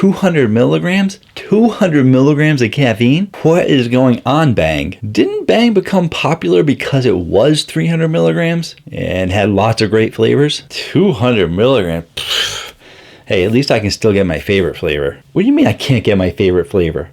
200 milligrams? 200 milligrams of caffeine? What is going on, Bang? Didn't Bang become popular because it was 300 milligrams and had lots of great flavors? 200 milligrams? Pfft. Hey, at least I can still get my favorite flavor. What do you mean I can't get my favorite flavor?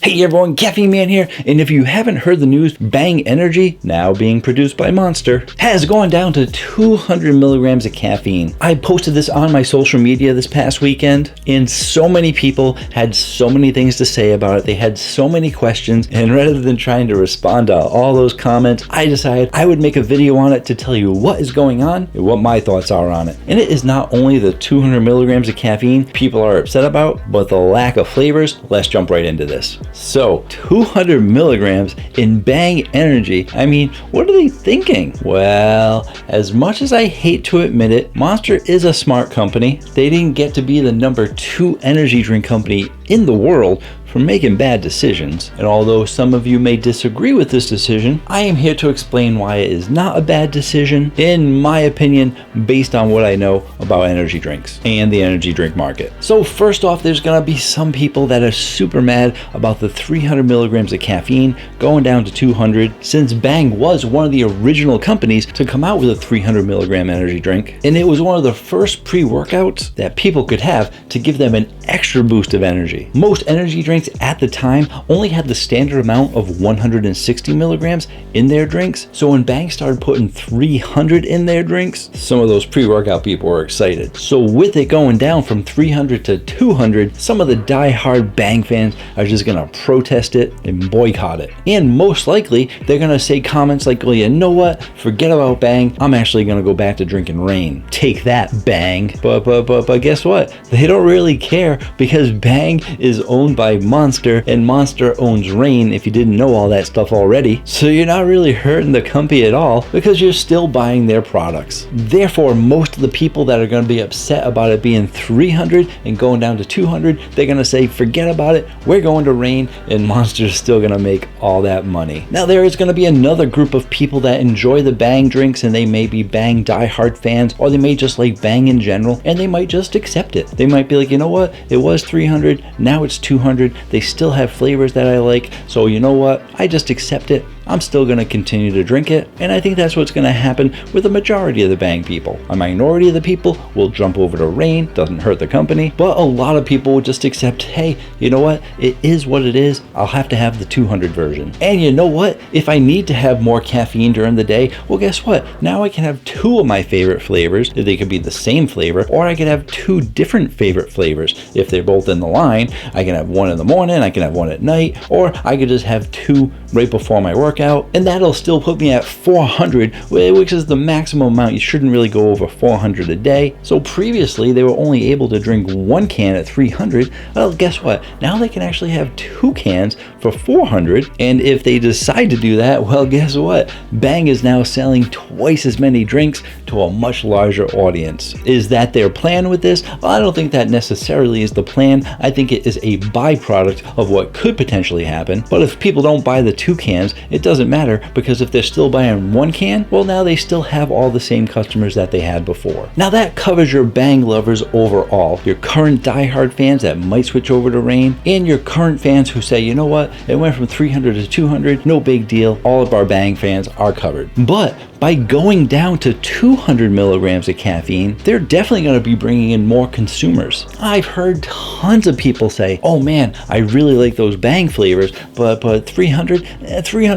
Hey everyone, Caffeine Man here, and if you haven't heard the news, Bang Energy, now being produced by Monster, has gone down to 200 milligrams of caffeine. I posted this on my social media this past weekend, and so many people had so many things to say about it. They had so many questions, and rather than trying to respond to all those comments, I decided I would make a video on it to tell you what is going on and what my thoughts are on it. And it is not only the 200 milligrams of caffeine people are upset about, but the lack of flavors. Let's jump right into this. So 200 milligrams in Bang Energy. I mean, what are they thinking? Well, as much as I hate to admit it, Monster is a smart company. They didn't get to be the #2 energy drink company in the world for making bad decisions. And although some of you may disagree with this decision, I am here to explain why it is not a bad decision, in my opinion, based on what I know about energy drinks and the energy drink market. So first off, there's gonna be some people that are super mad about the 300 milligrams of caffeine going down to 200, since Bang was one of the original companies to come out with a 300 milligram energy drink. And it was one of the first pre-workouts that people could have to give them an extra boost of energy. Most energy drinks at the time only had the standard amount of 160 milligrams in their drinks. So when Bang started putting 300 in their drinks, some of those pre-workout people were excited. So with it going down from 300 to 200, some of the die-hard Bang fans are just gonna protest it and boycott it. And most likely, they're gonna say comments like, well, you know what? Forget about Bang. I'm actually gonna go back to drinking Reign. Take that, Bang. But guess what? They don't really care, because Bang is owned by Monster, and Monster owns Reign, if you didn't know all that stuff already. So you're not really hurting the company at all, because you're still buying their products. Therefore, most of the people that are going to be upset about it being 300 and going down to 200, they're going to say, forget about it, we're going to Reign, and Monster's still going to make all that money. Now, there is going to be another group of people that enjoy the Bang drinks, and they may be Bang diehard fans, or they may just like Bang in general, and they might just accept it. They might be like, you know what, it was 300, now it's 200, they still have flavors that I like, so you know what, I just accept it. I'm still going to continue to drink it, and I think that's what's going to happen with the majority of the Bang people. A minority of the people will jump over to Reign, doesn't hurt the company, but a lot of people will just accept, hey, you know what, it is what it is, I'll have to have the 200 version. And you know what, if I need to have more caffeine during the day, well, guess what, now I can have 2 of my favorite flavors. They could be the same flavor, or I could have 2 different favorite flavors. If they're both in the line, I can have one in the morning, I can have one at night, or I could just have 2 right before my workout, and that'll still put me at 400, which is the maximum amount. You shouldn't really go over 400 a day. So previously they were only able to drink 1 can at 300. Well, guess what? Now they can actually have 2 cans for 400, and if they decide to do that, well, guess what? Bang is now selling twice as many drinks to a much larger audience. Is that their plan with this? Well, I don't think that necessarily is the plan. I think it is a byproduct of what could potentially happen. But if people don't buy the 2 cans, it doesn't matter, because if they're still buying 1 can, well, now they still have all the same customers that they had before. Now that covers your Bang lovers overall, your current diehard fans that might switch over to Reign, and your current fans who say, you know what, it went from 300 to 200, no big deal, all of our Bang fans are covered. But by going down to 200 milligrams of caffeine, they're definitely going to be bringing in more consumers. I've heard tons of people say, oh man, I really like those Bang flavors, but 300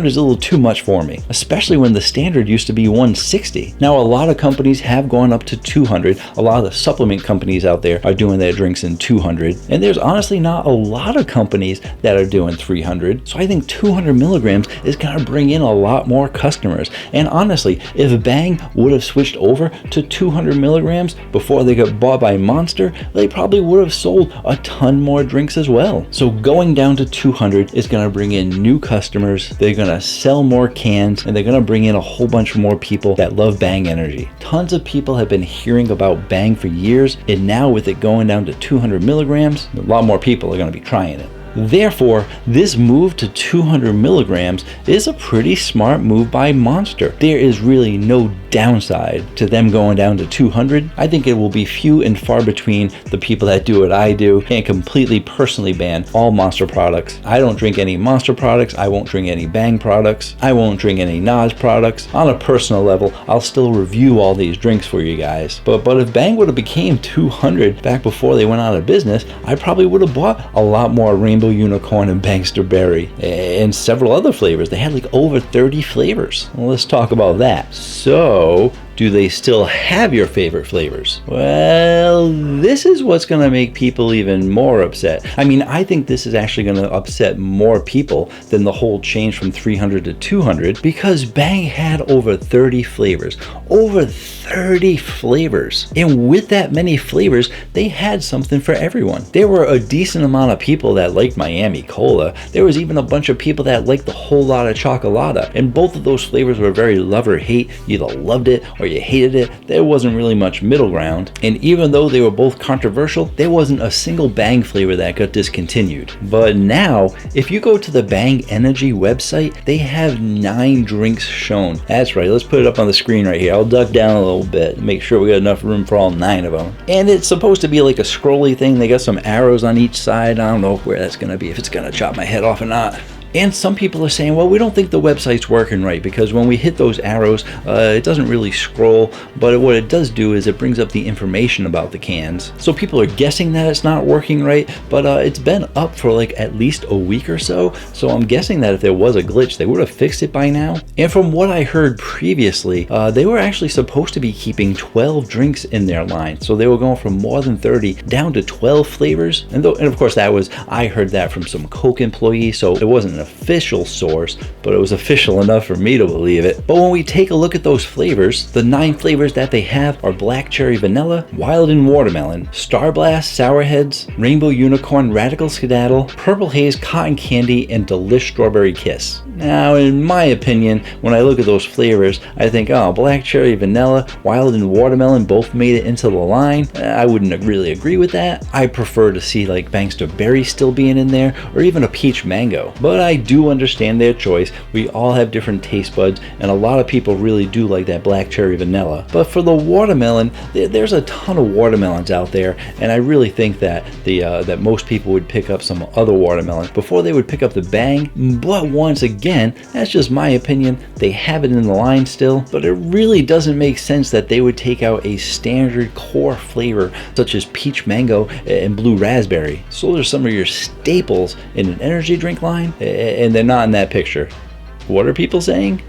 is a little too much for me, especially when the standard used to be 160. Now, a lot of companies have gone up to 200. A lot of the supplement companies out there are doing their drinks in 200, and there's honestly not a lot of companies that are doing 300. So I think 200 milligrams is going to bring in a lot more customers. And honestly, if Bang would have switched over to 200 milligrams before they got bought by Monster, they probably would have sold a ton more drinks as well. So going down to 200 is going to bring in new customers. They're going to sell more cans, and they're going to bring in a whole bunch more people that love Bang Energy. Tons of people have been hearing about Bang for years, and now with it going down to 200 milligrams, a lot more people are going to be trying it. Therefore, this move to 200 milligrams is a pretty smart move by Monster. There is really no downside to them going down to 200, I think it will be few and far between the people that do what I do and completely personally ban all Monster products. I don't drink any Monster products. I won't drink any Bang products. I won't drink any NOS products. On a personal level, I'll still review all these drinks for you guys. But if Bang would have became 200 back before they went out of business, I probably would have bought a lot more Rainbow Unicorn and Bangster Berry and several other flavors. They had like over 30 flavors. Well, let's talk about that. So, do they still have your favorite flavors? Well, this is what's gonna make people even more upset. I mean, I think this is actually gonna upset more people than the whole change from 300 to 200 because Bang had over 30 flavors. Over 30 flavors. And with that many flavors, they had something for everyone. There were a decent amount of people that liked Miami Cola. There was even a bunch of people that liked the whole lot of Chocolata. And both of those flavors were very love or hate. You either loved it or you hated it. There wasn't really much middle ground. And even though they were both controversial, there wasn't a single Bang flavor that got discontinued. But now, if you go to the Bang Energy website, they have 9 drinks shown. That's right, let's put it up on the screen right here. I'll duck down a little bit, make sure we got enough room for all 9 of them. And it's supposed to be like a scrolly thing. They got some arrows on each side. I don't know where that's gonna be, if it's gonna chop my head off or not. And some people are saying, well, we don't think the website's working right because when we hit those arrows, it doesn't really scroll, but what it does do is it brings up the information about the cans. So people are guessing that it's not working right, but it's been up for like at least a week or so. So I'm guessing that if there was a glitch, they would have fixed it by now. And from what I heard previously, they were actually supposed to be keeping 12 drinks in their line. So they were going from more than 30 down to 12 flavors. And of course I heard that from some Coke employees, so it wasn't an official source, but it was official enough for me to believe it. But when we take a look at those flavors, the 9 flavors that they have are Black Cherry Vanilla, Wild and Watermelon, Star Blast, Sour Heads, Rainbow Unicorn, Radical Skedaddle, Purple Haze, Cotton Candy, and Delish Strawberry Kiss. Now, in my opinion, when I look at those flavors, I think, oh, Black Cherry Vanilla, Wild and Watermelon both made it into the line. I wouldn't really agree with that. I prefer to see like Bangster Berry still being in there, or even a Peach Mango. But I do understand their choice. We all have different taste buds, and a lot of people really do like that Black Cherry Vanilla. But for the watermelon, there's a ton of watermelons out there, and I really think that that most people would pick up some other watermelon before they would pick up the Bang. But once again, that's just my opinion. They have it in the line still, but it really doesn't make sense that they would take out a standard core flavor such as Peach Mango and Blue Raspberry. So those are some of your staples in an energy drink line, and they're not in that picture. What are people saying?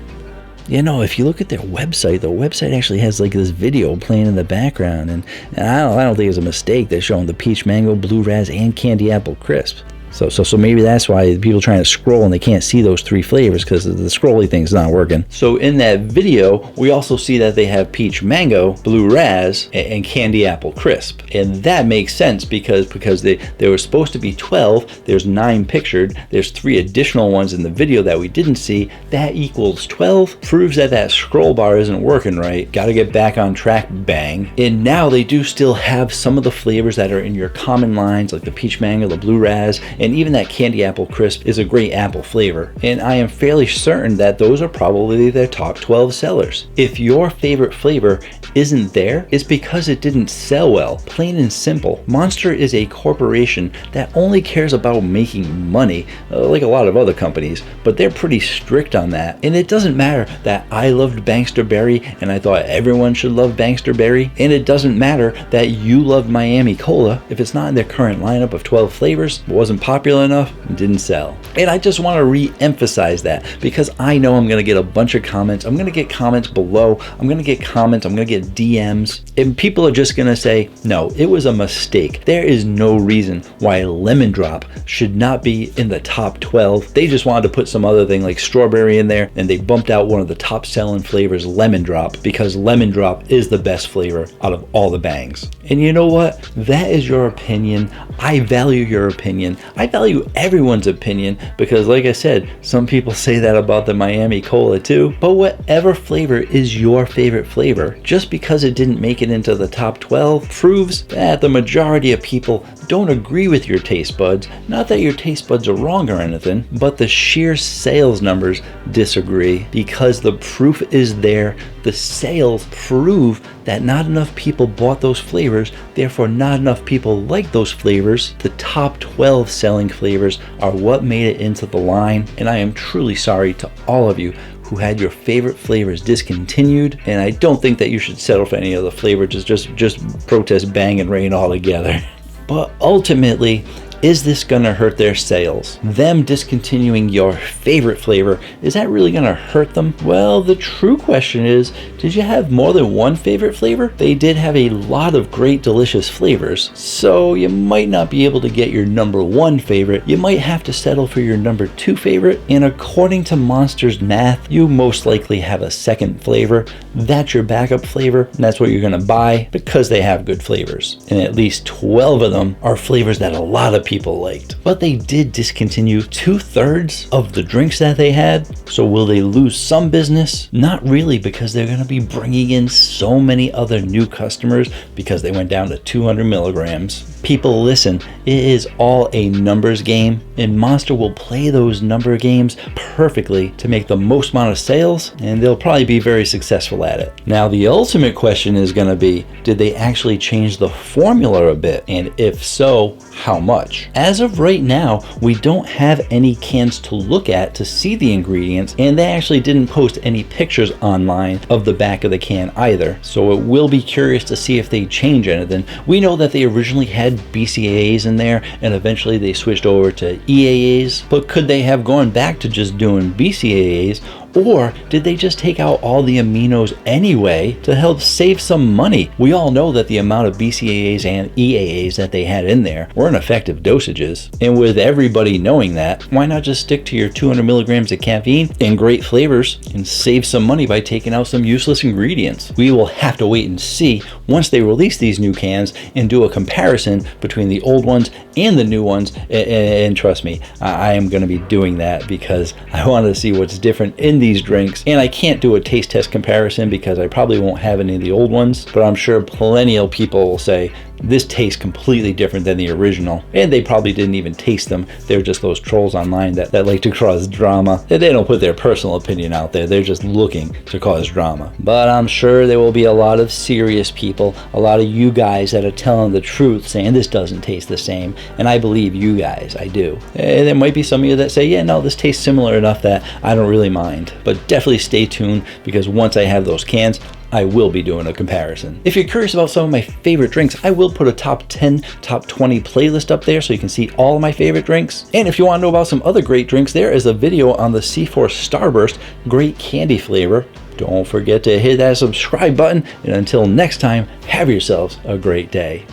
You know, if you look at their website, the website actually has like this video playing in the background, and I don't think it's a mistake. They're showing the Peach Mango, Blue Raz, and Candy Apple Crisp. So maybe that's why people trying to scroll and they can't see those 3 flavors because the scrolly thing's not working. So in that video, we also see that they have Peach Mango, Blue Raz, and Candy Apple Crisp. And that makes sense because there were supposed to be 12. There's 9 pictured. There's 3 additional ones in the video that we didn't see. That equals 12. Proves that scroll bar isn't working right. Got to get back on track, Bang. And now they do still have some of the flavors that are in your common lines, like the Peach Mango, the Blue Raz, and even that Candy Apple Crisp is a great apple flavor. And I am fairly certain that those are probably their top 12 sellers. If your favorite flavor isn't there, it's because it didn't sell well. Plain and simple. Monster is a corporation that only cares about making money, like a lot of other companies, but they're pretty strict on that. And it doesn't matter that I loved Bangster Berry and I thought everyone should love Bangster Berry, and it doesn't matter that you loved Miami Cola. If it's not in their current lineup of 12 flavors, it wasn't popular enough, it didn't sell. And I just want to re-emphasize that because I know I'm going to get a bunch of comments. I'm going to get comments below. I'm going to get comments. I'm going to get DMs. And people are just going to say, no, it was a mistake. There is no reason why Lemon Drop should not be in the top 12. They just wanted to put some other thing like strawberry in there, and they bumped out one of the top selling flavors, Lemon Drop, because Lemon Drop is the best flavor out of all the Bangs. And you know what? That is your opinion. I value your opinion. I value everyone's opinion because, like I said, some people say that about the Miami Cola too. But whatever flavor is your favorite flavor, just because it didn't make it into the top 12 proves that the majority of people don't agree with your taste buds. Not that your taste buds are wrong or anything, but the sheer sales numbers disagree, because the proof is there. The sales prove that not enough people bought those flavors, therefore not enough people like those flavors. The top 12 selling flavors are what made it into the line, and I am truly sorry to all of you who had your favorite flavors discontinued, and I don't think that you should settle for any other flavor. Just protest Bang and Rain altogether. But ultimately, is this gonna hurt their sales? Them discontinuing your favorite flavor, is that really gonna hurt them? Well, the true question is, did you have more than one favorite flavor? They did have a lot of great delicious flavors, so you might not be able to get your number one favorite. You might have to settle for your number two favorite, and according to Monster's math, you most likely have a second flavor. That's your backup flavor, and that's what you're gonna buy because they have good flavors. And at least 12 of them are flavors that a lot of people liked. But they did discontinue 2/3 of the drinks that they had. So will they lose some business? Not really, because they're going to be bringing in so many other new customers because they went down to 200 milligrams. People, listen, it is all a numbers game, and Monster will play those number games perfectly to make the most amount of sales, and they'll probably be very successful at it. Now, the ultimate question is going to be, did they actually change the formula a bit? And if so, how much? As of right now, we don't have any cans to look at to see the ingredients, and they actually didn't post any pictures online of the back of the can either. So it will be curious to see if they change anything. We know that they originally had BCAAs in there, and eventually they switched over to EAAs, but could they have gone back to just doing BCAAs? Or did they just take out all the aminos anyway to help save some money? We all know that the amount of BCAAs and EAAs that they had in there were ineffective dosages. And with everybody knowing that, why not just stick to your 200 milligrams of caffeine and great flavors and save some money by taking out some useless ingredients? We will have to wait and see once they release these new cans and do a comparison between the old ones and the new ones. And trust me, I am going to be doing that because I want to see what's different in these drinks, and I can't do a taste test comparison because I probably won't have any of the old ones, but I'm sure plenty of people will say this tastes completely different than the original, and they probably didn't even taste them. They're just those trolls online that like to cause drama. They don't put their personal opinion out there, they're just looking to cause drama. But I'm sure there will be a lot of serious people, a lot of you guys that are telling the truth, saying this doesn't taste the same, and I believe you guys, I do. And there might be some of you that say, yeah, no, this tastes similar enough that I don't really mind. But definitely stay tuned, because once I have those cans, I will be doing a comparison. If you're curious about some of my favorite drinks, I will put a top 10, top 20 playlist up there so you can see all of my favorite drinks. And if you want to know about some other great drinks, there is a video on the C4 Starburst, great candy flavor. Don't forget to hit that subscribe button, and until next time, have yourselves a great day.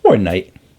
Or night.